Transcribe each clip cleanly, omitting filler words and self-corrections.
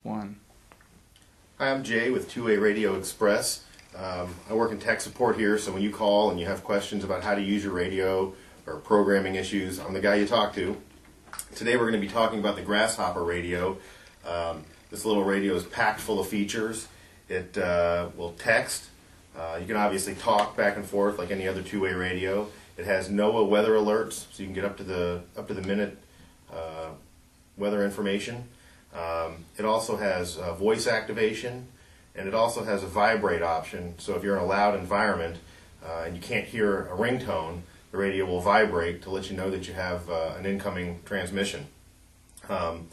1. Hi, I'm Jay with 2A Radio Express. I work in tech support here, so when you call and you have questions about how to use your radio or programming issues, I'm the guy you talk to. Today we're going to be talking about the Grasshopper radio. This little radio is packed full of features. It will text. You can obviously talk back and forth like any other two-way radio. It has NOAA weather alerts, so you can get up to the minute weather information. It also has voice activation, and it also has a vibrate option. So if you're in a loud environment and you can't hear a ringtone, the radio will vibrate to let you know that you have an incoming transmission. I'm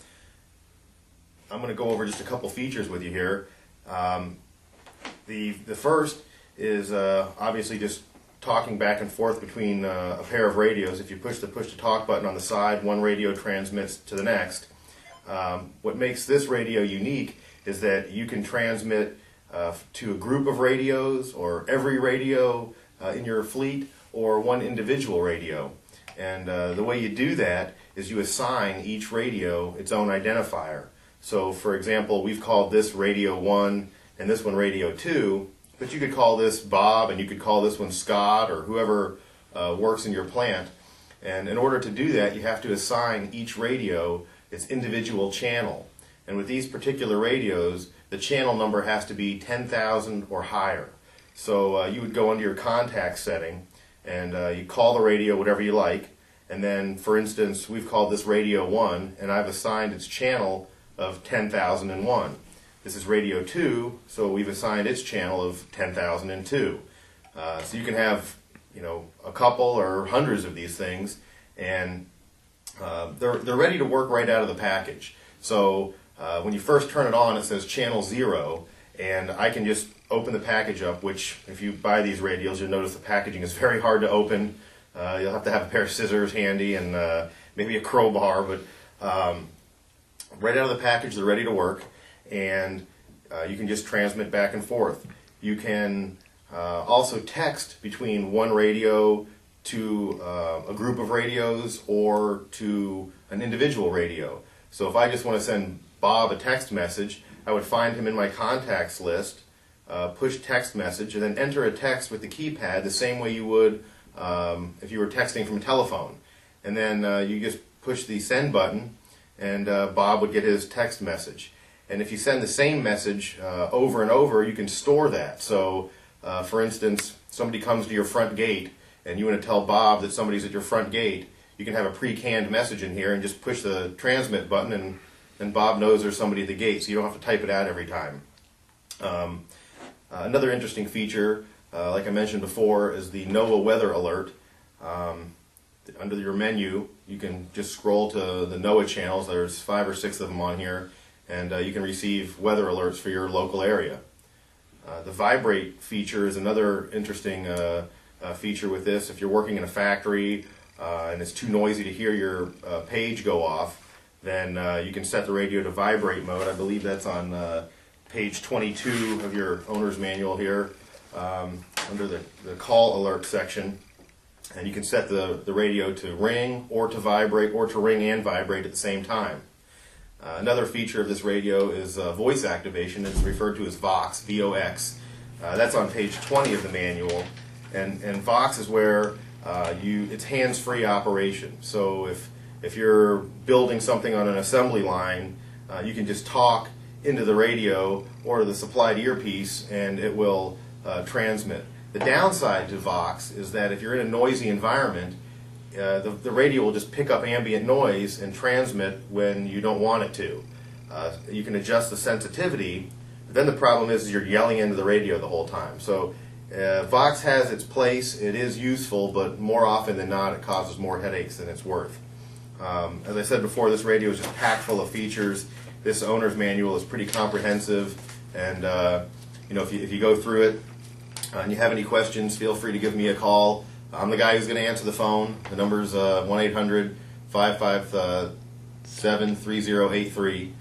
going to go over just a couple features with you here. The first is obviously just talking back and forth between a pair of radios. If you push the push-to-talk button on the side, one radio transmits to the next. What makes this radio unique is that you can transmit to a group of radios, or every radio in your fleet, or one individual radio. And the way you do that is you assign each radio its own identifier. So for example, we've called this Radio 1 and this one Radio 2, but you could call this Bob and you could call this one Scott, or whoever works in your plant. And in order to do that, you have to assign each radio its individual channel. And with these particular radios, the channel number has to be 10,000 or higher. So you would go into your contact setting and you call the radio whatever you like. And then, for instance, we've called this Radio 1, and I've assigned its channel of 10,001. This is Radio 2, so we've assigned its channel of 10,002. So you can have, a couple or hundreds of these things, and they're ready to work right out of the package. So when you first turn it on, it says channel 0, and I can just open the package up, which if you buy these radios, you'll notice the packaging is very hard to open. You'll have to have a pair of scissors handy and maybe a crowbar, but right out of the package, they're ready to work, and you can just transmit back and forth. You can also text between one radio to a group of radios or to an individual radio. So if I just want to send Bob a text message, I would find him in my contacts list, push text message, and then enter a text with the keypad the same way you would if you were texting from a telephone. And then you just push the send button, and Bob would get his text message. And if you send the same message over and over, you can store that. So for instance, somebody comes to your front gate and you want to tell Bob that somebody's at your front gate, you can have a pre-canned message in here and just push the transmit button, and Bob knows there's somebody at the gate, so you don't have to type it out every time. Another interesting feature, like I mentioned before, is the NOAA weather alert. Under your menu, you can just scroll to the NOAA channels. There's 5 or 6 of them on here, and you can receive weather alerts for your local area. The vibrate feature is another interesting feature with this. If you're working in a factory and it's too noisy to hear your page go off, then you can set the radio to vibrate mode. I believe that's on page 22 of your owner's manual here, under the call alert section. And you can set the radio to ring or to vibrate, or to ring and vibrate at the same time. Another feature of this radio is voice activation. It's referred to as Vox, V-O-X. That's on page 20 of the manual. And Vox is where it's hands-free operation. So if you're building something on an assembly line, you can just talk into the radio or to the supplied earpiece, and it will transmit. The downside to Vox is that if you're in a noisy environment, the radio will just pick up ambient noise and transmit when you don't want it to. You can adjust the sensitivity, but then the problem is you're yelling into the radio the whole time. So Vox has its place. It is useful, but more often than not, it causes more headaches than it's worth. As I said before, this radio is just packed full of features. This owner's manual is pretty comprehensive, and if you go through it and you have any questions, feel free to give me a call. I'm the guy who's going to answer the phone. The number's 1-800-557-3083.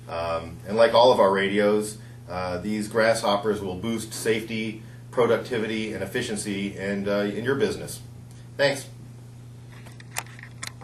And like all of our radios, these Grasshoppers will boost safety, productivity, and efficiency in your business. Thanks.